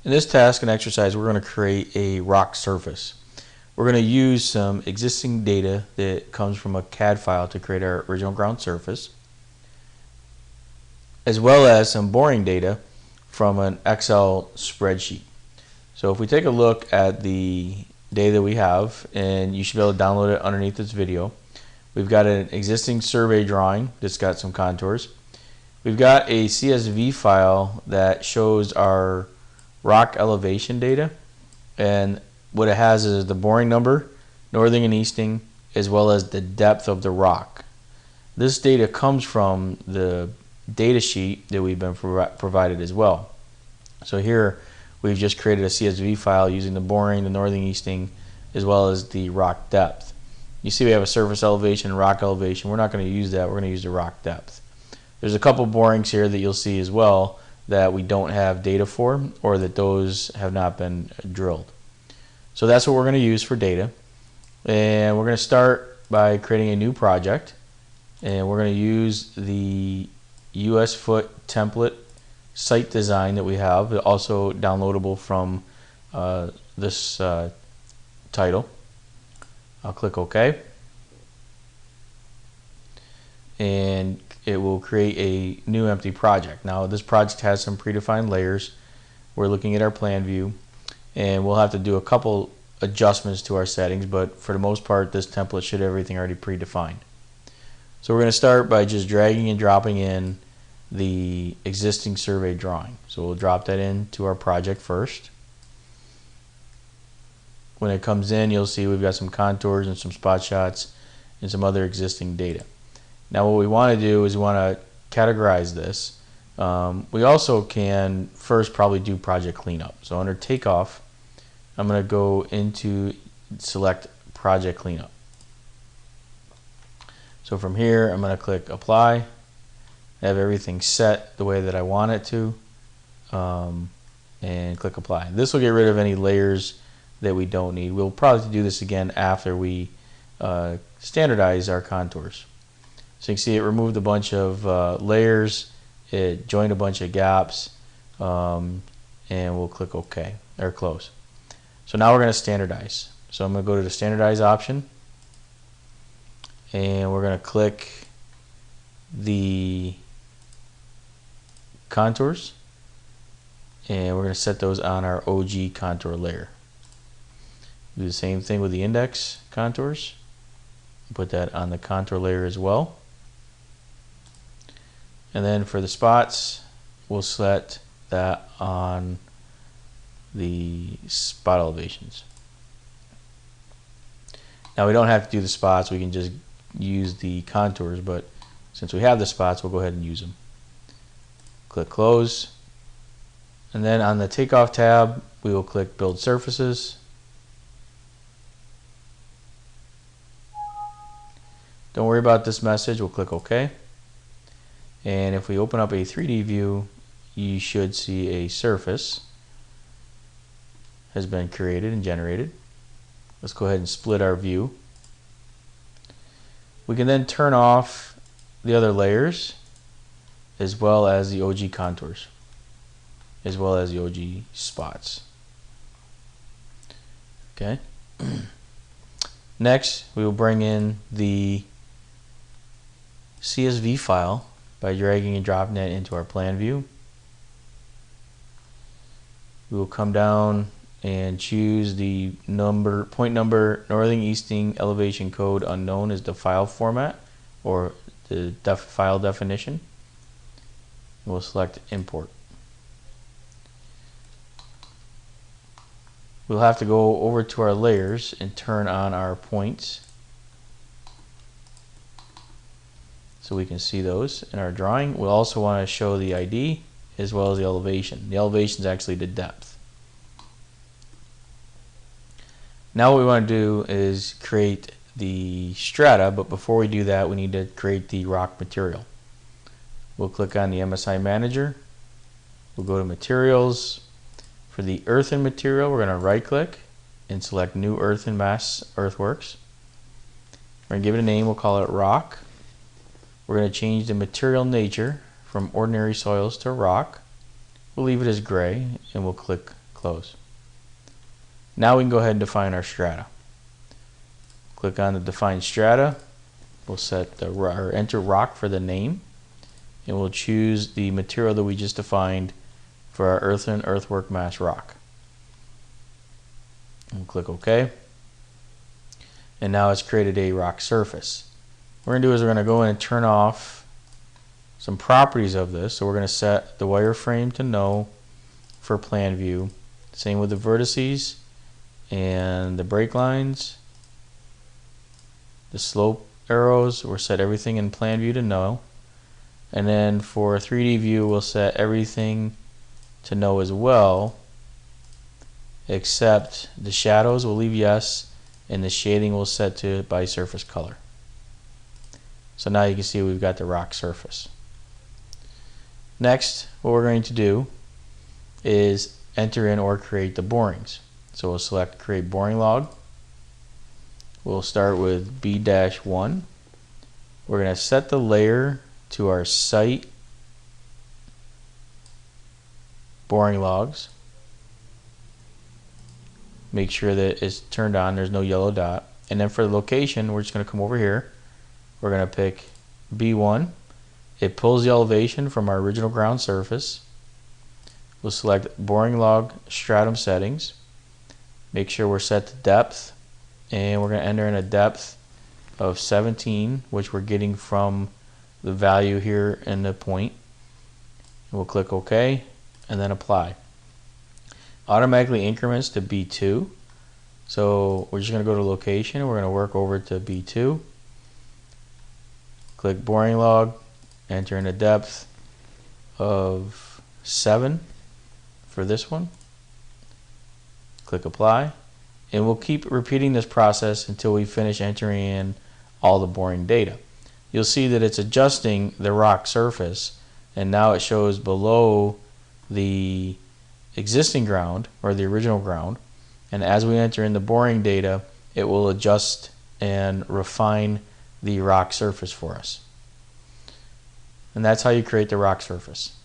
In this task and exercise, we're going to create a rock surface. We're going to use some existing data that comes from a CAD file to create our original ground surface, as well as some boring data from an Excel spreadsheet. So if we take a look at the data that we have, and you should be able to download it underneath this video, we've got an existing survey drawing that's got some contours. We've got a CSV file that shows our rock elevation data, and what it has is the boring number, northing and easting, as well as the depth of the rock. This data comes from the data sheet that we've been provided as well. So here we've just created a CSV file using the boring, the northing, easting, as well as the rock depth. You see we have a surface elevation and rock elevation. We're not going to use that. We're going to use the rock depth. There's a couple borings here that you'll see as well that we don't have data for, or that those have not been drilled. So that's what we're going to use for data. And we're going to start by creating a new project, and we're going to use the US foot template site design that we have, also downloadable from this title. I'll click OK, and it will create a new empty project. Now this project has some predefined layers. We're looking at our plan view, and we'll have to do a couple adjustments to our settings, but for the most part this template should have everything already predefined. So we're going to start by just dragging and dropping in the existing survey drawing. So we'll drop that into our project first. When it comes in, you'll see we've got some contours and some spot shots and some other existing data. Now what we want to do is we want to categorize this. We also can first probably do project cleanup. So under takeoff, I'm going to go into select project cleanup. So from here I'm going to click apply, have everything set the way that I want it to, and click apply. This will get rid of any layers that we don't need. We'll probably do this again after we standardize our contours. So you can see it removed a bunch of layers, it joined a bunch of gaps, and we'll click OK or close. So now we're going to standardize. So I'm going to go to the standardize option, and we're going to click the contours, and we're going to set those on our OG contour layer. Do the same thing with the index contours. Put that on the contour layer as well. And then for the spots, we'll set that on the spot elevations. Now we don't have to do the spots, we can just use the contours, but since we have the spots, we'll go ahead and use them. Click close, and then on the takeoff tab we will click build surfaces. Don't worry about this message, we'll click OK. And if we open up a 3D view, you should see a surface has been created and generated. Let's go ahead and split our view. We can then turn off the other layers, as well as the OG contours, as well as the OG spots. Okay. Next, we will bring in the CSV file by dragging and dropping it into our plan view. We will come down and choose the point number, northing, easting, elevation code unknown as the file format or the file definition. We'll select import. We'll have to go over to our layers and turn on our points so we can see those in our drawing. We'll also want to show the ID as well as the elevation. The elevation is actually the depth. Now what we want to do is create the strata, but before we do that we need to create the rock material. We'll click on the MSI Manager, we'll go to materials. For the earthen material, we're going to right click and select new earthen mass earthworks. We're going to give it a name, we'll call it rock. We're going to change the material nature from ordinary soils to rock. We'll leave it as gray and we'll click close. Now we can go ahead and define our strata. Click on the define strata. We'll set the or enter rock for the name, and we'll choose the material that we just defined for our earthen earthwork mass rock. And click OK. And now it's created a rock surface. What we're going to do is we're going to go in and turn off some properties of this. So we're going to set the wireframe to no for plan view. Same with the vertices and the break lines. The slope arrows, we'll set everything in plan view to no. And then for 3D view, we'll set everything to no as well, except the shadows we'll leave yes, and the shading we'll set to by surface color. So now you can see we've got the rock surface. Next, what we're going to do is enter in or create the borings. So we'll select create boring log. We'll start with B-1. We're going to set the layer to our site boring logs. Make sure that it's turned on, there's no yellow dot. And then for the location, we're just going to come over here. We're going to pick B1. It pulls the elevation from our original ground surface. We'll select boring log stratum settings. Make sure we're set to depth. And we're going to enter in a depth of 17, which we're getting from the value here in the point. We'll click OK and then apply. Automatically increments to B2. So we're just going to go to location. We're going to work over to B2. Click boring log, enter in a depth of 7 for this one. Click apply. And we'll keep repeating this process until we finish entering in all the boring data. You'll see that it's adjusting the rock surface, and now it shows below the existing ground or the original ground. And as we enter in the boring data, it will adjust and refine the rock surface for us. And that's how you create the rock surface.